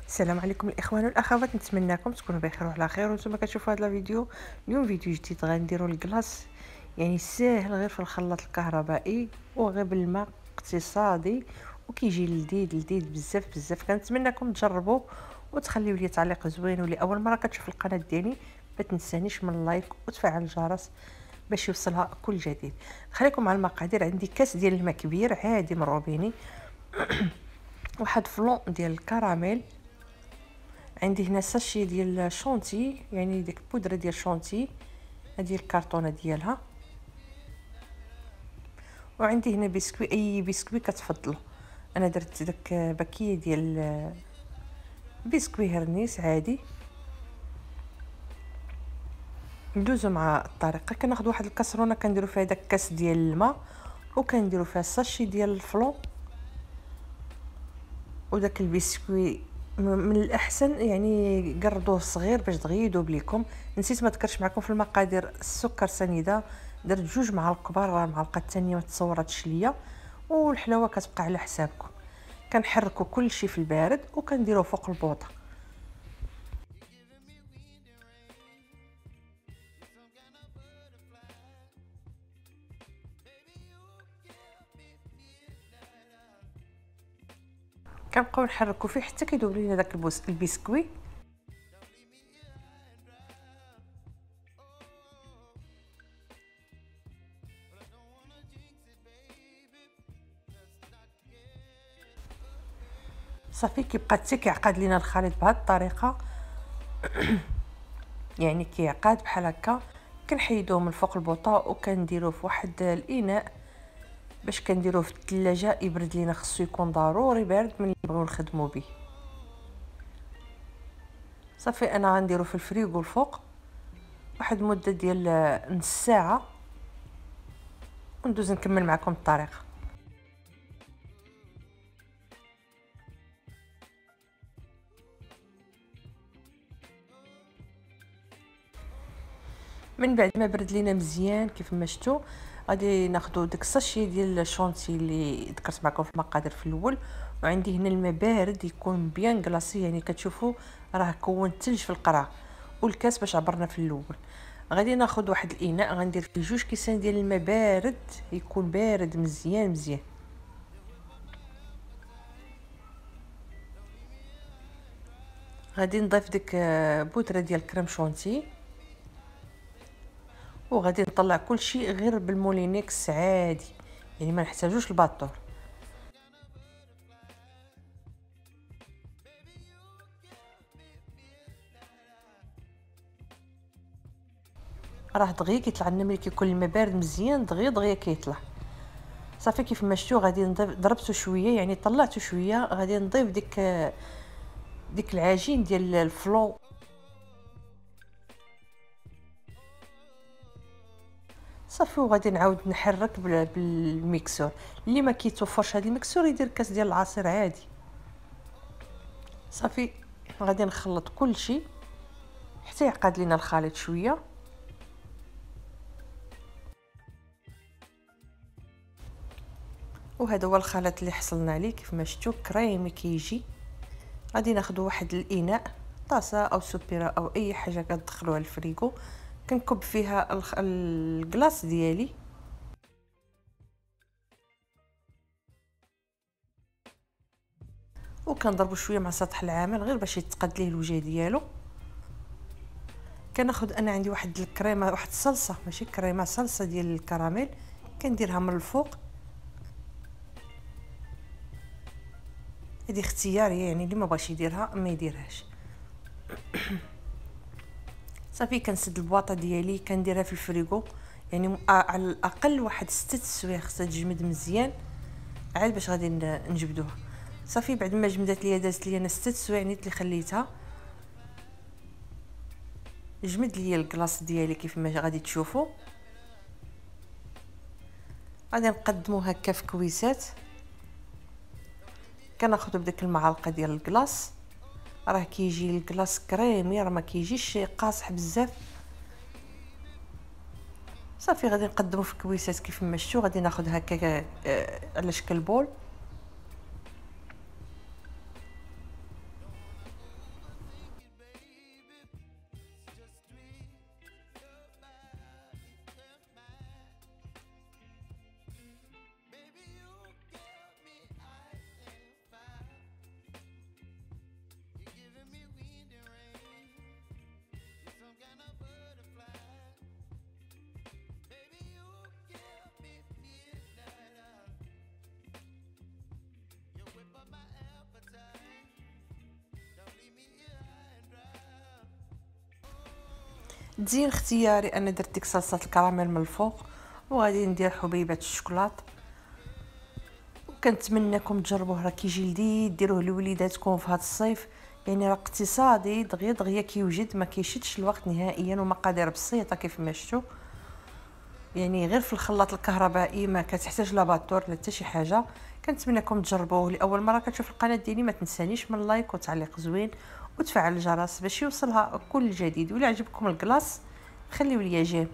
السلام عليكم الاخوان والاخوات، نتمنىكم تكونوا بخير وعلى خير. وانتم كتشوفوا هذا الفيديو اليوم فيديو جديد غنديروا الكلاص، يعني ساهل غير في الخلاط الكهربائي وغير بالماء اقتصادي، وكيجي لذيذ بزاف بزاف. كنتمنىكم تجربوا وتخليوا لي تعليق زوين، واللي اول مره كتشوف القناه ديالي ما تنسانيش من اللايك وتفعل الجرس باش يوصلها كل جديد. خليكم مع المقادير. عندي كاس ديال الماء كبير عادي من روبيني، واحد فلون ديال الكراميل، عندي هنا ساشي ديال شونتي، يعني ديك البودره ديال شونتي، هذه الكرتونه ديالها. وعندي هنا بسكوي، اي بسكوي كتفضلوا. انا درت داك باكيه ديال بسكوي هرنيس عادي. ندوزو مع الطريقه. كناخذ واحد الكاسرونه كنديروا فيها داك كاس ديال الماء، وكنديروا فيها الساشي ديال الفلون وداك البسكوي. من الاحسن يعني قردوه صغير باش دغيا يذوب لكم. نسيت ما ذكرش معكم في المقادير السكر سنيده، درت 2 معالق كبار، المعلقه الثانيه ما تصورتش ليا، والحلاوه كتبقى على حسابكم. كنحركوا كل شيء في البارد وكنديروه فوق البوطه. كنبقاو نحركوا فيه حتى كيذوب لينا داك البسكوي. صافي كيبقى حتى كيعقد لينا الخليط بهذه الطريقه. يعني كيعقد بحال هكا. كنحيدوه من فوق البوطه وكنديروه في واحد الاناء باش كنديروه في الثلاجه يبرد لينا. خصو يكون ضروري بارد من اللي نبغيو نخدموا به. صافي انا غنديرو في الفريغو الفوق واحد المده ديال نص ساعه، وندوز نكمل معكم الطريقه. من بعد ما برد لينا مزيان كيف ما شفتوا، غادي ناخذوا داك الساشي ديال الشونتي اللي ذكرت معكم في المقادير في الاول. وعندي هنا الماء بارد يكون بيان كلاصي، يعني كتشوفوا راه كون الثلج في القرع، والكاس باش عبرنا في الاول. غادي ناخذ واحد الاناء غندير فيه 2 كيسان ديال الماء بارد، يكون بارد مزيان مزيان. غادي نضيف ديك بودره ديال كريم شونتي، وغادي نطلع كل شيء غير بالمولينيكس عادي، يعني ما نحتاجوش الباطور. راه دغيا كيطلع لنا ملي كيكون الماء بارد مزيان، دغيا كيطلع. صافي كيف ما شفتوا غادي نضيف، ضربته شويه يعني طلعته شويه، غادي نضيف ديك العجين ديال الفلون. صافي وغادي نعاود نحرك بالميكسور. اللي ما كيتوفرش هذا الميكسور يدير كاس ديال العصير عادي. صافي غادي نخلط كل شيء حتى يعقد لينا الخليط شويه. وهذا هو الخليط اللي حصلنا عليه. كيف ما شفتوا كريمي كيجي. غادي ناخذ واحد الاناء، طاسه او سوبيره او اي حاجه كتدخلوها الفريغو، كنكب فيها الكلاص ديالي. وكنضربو شويه مع سطح العامل غير باش يتقاد ليه الوجه ديالو. كناخذ انا عندي واحد الكريمه، واحد الصلصه ماشي كريمه، صلصه ديال الكراميل، كنديرها من الفوق. هذه اختياريه، يعني اللي ما بغاش يديرها ما يديرهاش. صافي كنسد البواطه ديالي كنديرها في الفريغو، يعني على الاقل واحد 6 سوايع خصها تجمد مزيان عاد باش غادي نجبدوها. صافي بعد ما جمدات ليا دازت ليا انا 6 سوايع نيت اللي خليتها. جمد ليا الكلاص ديالي كيف ما غادي تشوفوا. غادي نقدمو هكا في كويسات. كناخذ بديك المعلقه ديال الكلاص، راه كيجي الكلاص كريمي، راه ما كيجيش قاصح بزاف. صافي غادي نقدمو في كويسات كيف ما شفتوا. غادي ناخذ هكا على شكل بول. تزيين اختياري انا درت ديك صلصه الكراميل من الفوق، وغادي ندير حبيبات الشوكولاط. وكنتمنىكم تجربوه، راه كيجي لذيذ، ديروه لوليداتكم في هذا الصيف. يعني راه اقتصادي دغيا دغيا كيوجد، ما كيشدش الوقت نهائيا، ومقادير بسيطه كيف ما شفتوا. يعني غير في الخلاط الكهربائي، ما كتحتاج لا باطور لا حتى شي حاجه. كنتمنىكم تجربوه. لاول مره كتشوف القناه ديالي ما تنسانيش من لايك وتعليق زوين وتفعل الجرس باش يوصلها كل جديد. ولا عجبكم الكلاص خليوا لي جيم.